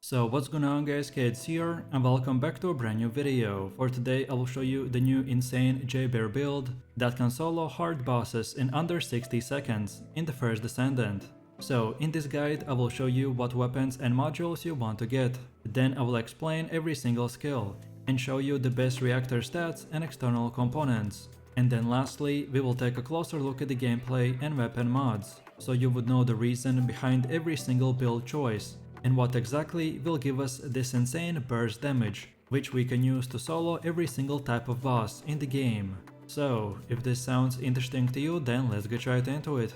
So what's going on guys, Kids here and welcome back to a brand new video. For today I will show you the new insane Jayber build that can solo hard bosses in under 60 seconds in the first Descendant. So in this guide I will show you what weapons and modules you want to get. Then I will explain every single skill and show you the best reactor stats and external components. And then lastly we will take a closer look at the gameplay and weapon mods, so you would know the reason behind every single build choice and what exactly will give us this insane burst damage, which we can use to solo every single type of boss in the game. So, if this sounds interesting to you, then let's get right into it.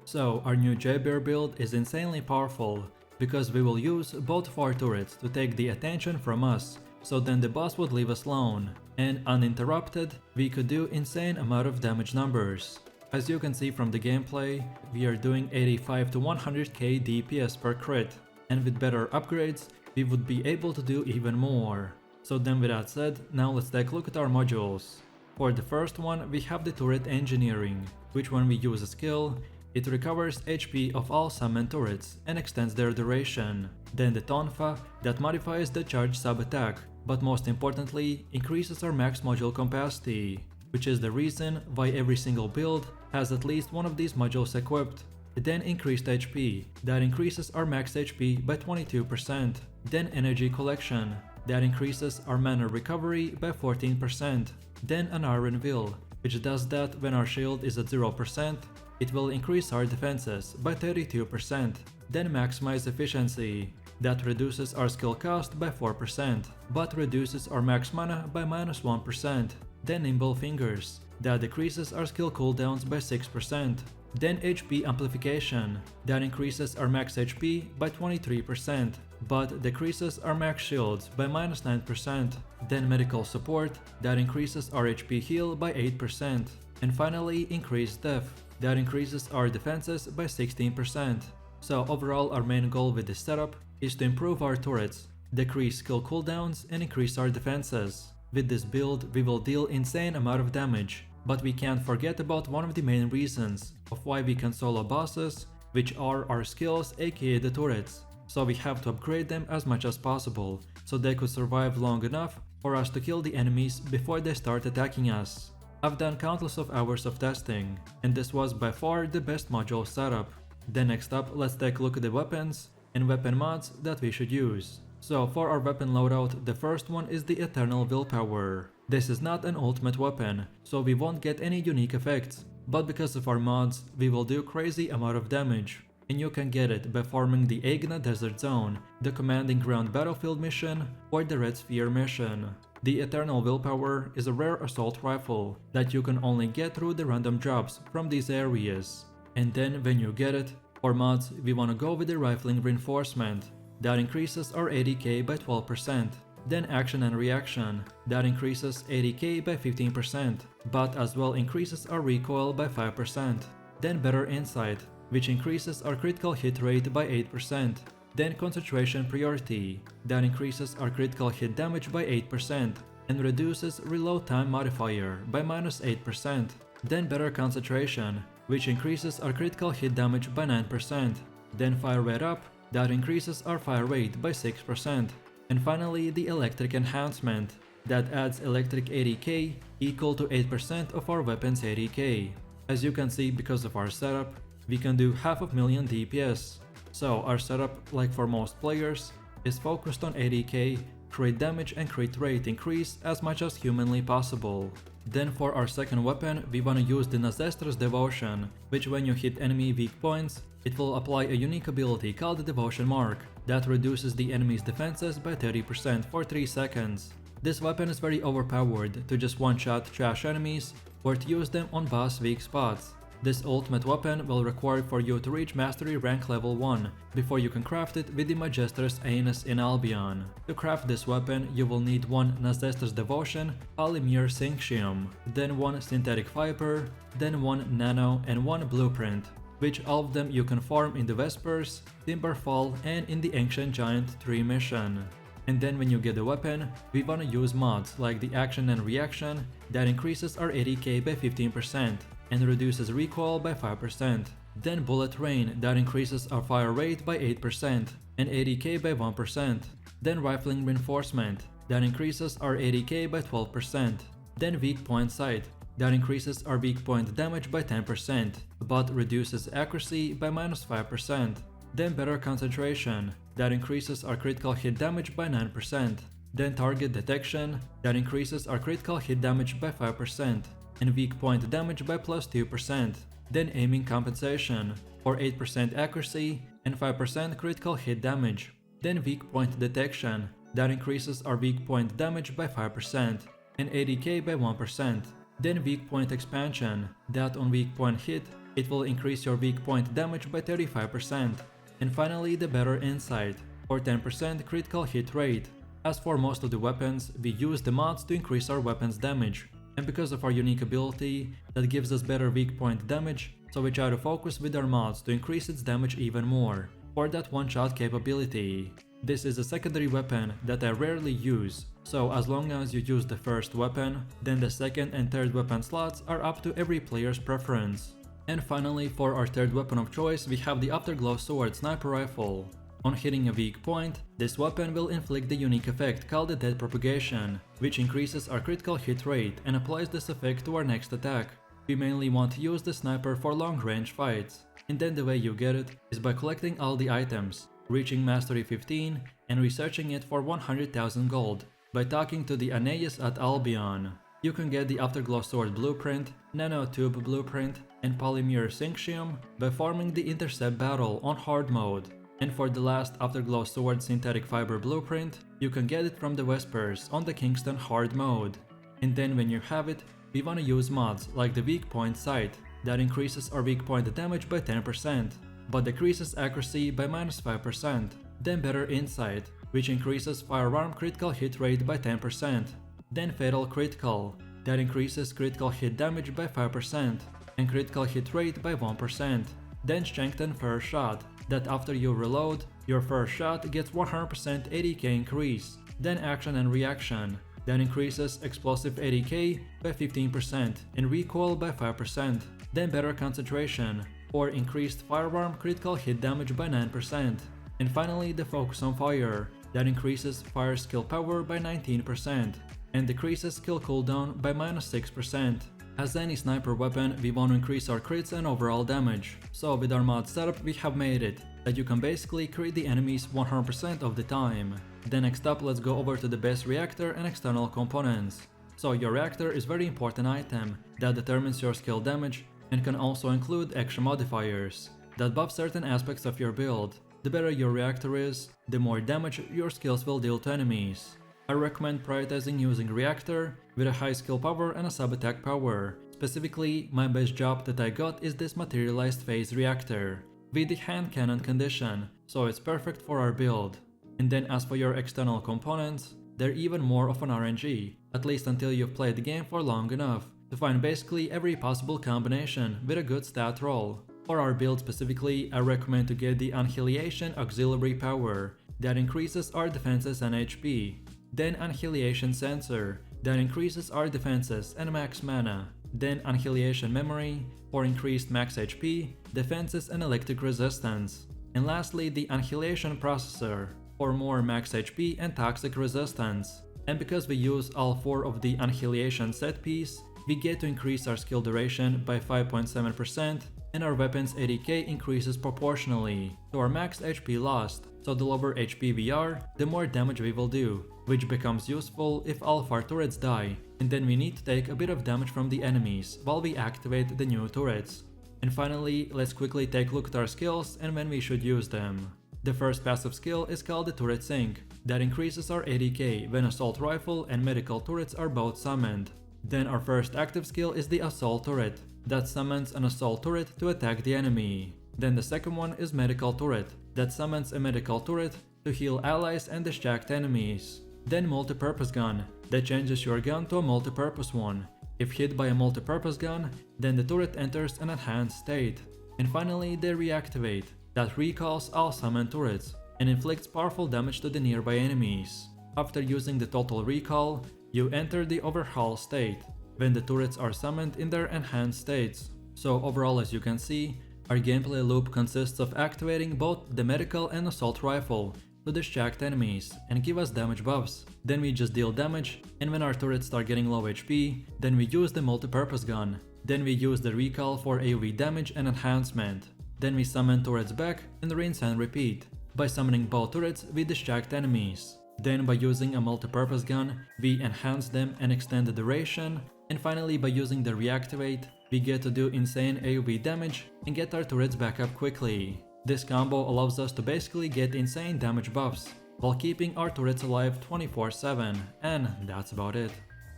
So, our new Jayber build is insanely powerful, because we will use both of our turrets to take the attention from us, so then the boss would leave us alone, and uninterrupted, we could do insane amount of damage numbers. As you can see from the gameplay, we are doing 85 to 100k DPS per crit, and with better upgrades, we would be able to do even more. So then with that said, now let's take a look at our modules. For the first one, we have the turret engineering, which when we use a skill, it recovers HP of all summoned turrets and extends their duration. Then the tonfa, that modifies the charge sub attack, but most importantly, increases our max module capacity, which is the reason why every single build has at least one of these modules equipped. Then increased HP, that increases our max HP by 22%. Then energy collection, that increases our mana recovery by 14%. Then an iron will, which does that when our shield is at 0%, it will increase our defenses by 32%. Then maximize efficiency, that reduces our skill cost by 4%, but reduces our max mana by -1%. Then nimble fingers, that decreases our skill cooldowns by 6%. Then HP amplification, that increases our max HP by 23%, but decreases our max shields by -9%. Then medical support, that increases our HP heal by 8%. And finally increased def, that increases our defenses by 16%. So overall our main goal with this setup is to improve our turrets, decrease skill cooldowns and increase our defenses. With this build, we will deal insane amount of damage, but we can't forget about one of the main reasons of why we can solo bosses, which are our skills, aka the turrets. So we have to upgrade them as much as possible, so they could survive long enough for us to kill the enemies before they start attacking us. I've done countless of hours of testing, and this was by far the best module setup. Then next up, let's take a look at the weapons and weapon mods that we should use. So for our weapon loadout, the first one is the Eternal Willpower. This is not an ultimate weapon, so we won't get any unique effects, but because of our mods, we will do crazy amount of damage. And you can get it by farming the Agna Desert Zone, the Commanding Ground Battlefield mission, or the Red Sphere mission. The Eternal Willpower is a rare assault rifle that you can only get through the random drops from these areas. And then when you get it, for mods, we wanna go with the Rifling Reinforcement, that increases our ADK by 12%. Then action and reaction, that increases ADK by 15%, but as well increases our recoil by 5%. Then better insight, which increases our critical hit rate by 8%. Then concentration priority, that increases our critical hit damage by 8% and reduces reload time modifier by -8%. Then better concentration, which increases our critical hit damage by 9%. Then fire rate up, that increases our fire rate by 6%. And finally the electric enhancement, that adds electric ADK equal to 8% of our weapon's ADK. As you can see, because of our setup, we can do 500,000 DPS. So our setup, like for most players, is focused on ADK, crit damage and crit rate increase as much as humanly possible. Then for our second weapon, we wanna use the Nazestra's Devotion, which when you hit enemy weak points, it will apply a unique ability called the Devotion Mark, that reduces the enemy's defenses by 30% for 3 seconds. This weapon is very overpowered to just one-shot trash enemies, or to use them on boss weak spots. This ultimate weapon will require for you to reach Mastery rank level 1 before you can craft it with the Magister's Anus in Albion. To craft this weapon, you will need one Nazestra's Devotion, Polymere Synxium, then one Synthetic Fiber, then one Nano and one Blueprint, which all of them you can farm in the Vespers, Timberfall and in the Ancient Giant Tree mission. And then when you get the weapon, we wanna use mods like the Action and Reaction that increases our ADK by 15%. and reduces recoil by 5%. Then Bullet Rain, that increases our fire rate by 8% and ADK by 1%. Then Rifling Reinforcement, that increases our ADK by 12%. Then Weak Point Sight, that increases our weak point damage by 10%, but reduces accuracy by -5%. Then Better Concentration, that increases our critical hit damage by 9%. Then Target Detection, that increases our critical hit damage by 5%, and weak point damage by +2%. Then Aiming Compensation, for 8% accuracy and 5% critical hit damage. Then Weak Point Detection, that increases our weak point damage by 5% and ADK by 1%. Then Weak Point Expansion, that on weak point hit, it will increase your weak point damage by 35%. And finally the Better Insight, for 10% critical hit rate. As for most of the weapons, we use the mods to increase our weapons damage. And because of our unique ability that gives us better weak point damage, so we try to focus with our mods to increase its damage even more, for that one-shot capability. This is a secondary weapon that I rarely use, so as long as you use the first weapon, then the second and third weapon slots are up to every player's preference. And finally, for our third weapon of choice, we have the Afterglow Sword Sniper Rifle. On hitting a weak point, this weapon will inflict the unique effect called the Death Propagation, which increases our critical hit rate and applies this effect to our next attack. We mainly want to use the sniper for long range fights, and then the way you get it is by collecting all the items, reaching Mastery 15 and researching it for 100,000 gold by talking to the Aeneas at Albion. You can get the Afterglow Sword Blueprint, Nanotube Blueprint, and Polymer Synxium by farming the Intercept Battle on Hard mode. And for the last Afterglow Sword Synthetic Fiber Blueprint, you can get it from the Vespers on the Kingston Hard mode. And then when you have it, we wanna use mods like the Weak Point Sight, that increases our weak point damage by 10%, but decreases accuracy by -5%. Then Better Insight, which increases firearm critical hit rate by 10%. Then Fatal Critical, that increases critical hit damage by 5% and critical hit rate by 1%. Then Strengthened First Shot, that after you reload, your first shot gets 100% ADK increase. Then Action and Reaction, that increases explosive ADK by 15% and recoil by 5%. Then Better Concentration, or increased firearm critical hit damage by 9%. And finally the Focus on Fire, that increases fire skill power by 19% and decreases skill cooldown by -6%. As any sniper weapon, we want to increase our crits and overall damage, so with our mod setup we have made it that you can basically crit the enemies 100% of the time. Then next up, let's go over to the base reactor and external components. So your reactor is a very important item that determines your skill damage and can also include extra modifiers that buff certain aspects of your build. The better your reactor is, the more damage your skills will deal to enemies. I recommend prioritizing using reactor with a high skill power and a sub-attack power. Specifically, my best job that I got is this materialized phase reactor with the hand cannon condition, so it's perfect for our build. And then as for your external components, they're even more of an RNG, at least until you've played the game for long enough to find basically every possible combination with a good stat roll. For our build specifically, I recommend to get the Annihilation Auxiliary Power that increases our defenses and HP. Then Annihilation Sensor that increases our defenses and max mana. Then Annihilation Memory for increased max HP, defenses and electric resistance. And lastly the Annihilation Processor for more max HP and toxic resistance. And because we use all 4 of the Annihilation set piece, we get to increase our skill duration by 5.7% and our weapons ADK increases proportionally to our max HP lost, so the lower HP we are, the more damage we will do, which becomes useful if all of our turrets die, and then we need to take a bit of damage from the enemies while we activate the new turrets. And finally, let's quickly take a look at our skills and when we should use them. The first passive skill is called the Turret Sync, that increases our ADK when Assault Rifle and Medical Turrets are both summoned. Then our first active skill is the Assault Turret, that summons an Assault Turret to attack the enemy. Then the second one is Medical Turret, that summons a Medical Turret to heal allies and distract enemies. Then Multipurpose Gun, that changes your gun to a multipurpose one. If hit by a multipurpose gun, then the turret enters an enhanced state. And finally the Reactivate, that recalls all summoned turrets and inflicts powerful damage to the nearby enemies. After using the Total Recall, you enter the Overhaul state, when the turrets are summoned in their enhanced states. So overall, as you can see, Our gameplay loop consists of activating both the medical and assault rifle to distract enemies and give us damage buffs. Then we just deal damage, and when our turrets start getting low HP, then we use the multi-purpose gun. Then we use the recall for AoE damage and enhancement. Then we summon turrets back and rinse and repeat. By summoning both turrets, we distract enemies. Then by using a multi-purpose gun, we enhance them and extend the duration. And finally, by using the reactivate, we get to do insane AoE damage and get our turrets back up quickly. This combo allows us to basically get insane damage buffs while keeping our turrets alive 24/7, and that's about it.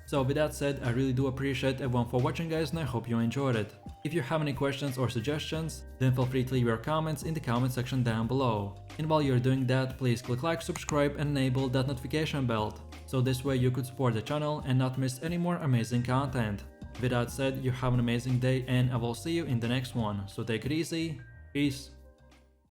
So with that said, I really do appreciate everyone for watching, guys, and I hope you enjoyed it. If you have any questions or suggestions, then feel free to leave your comments in the comment section down below. And while you're doing that, please click like, subscribe and enable that notification bell, so this way you could support the channel and not miss any more amazing content. With that said, you have an amazing day and I will see you in the next one, so take it easy, peace.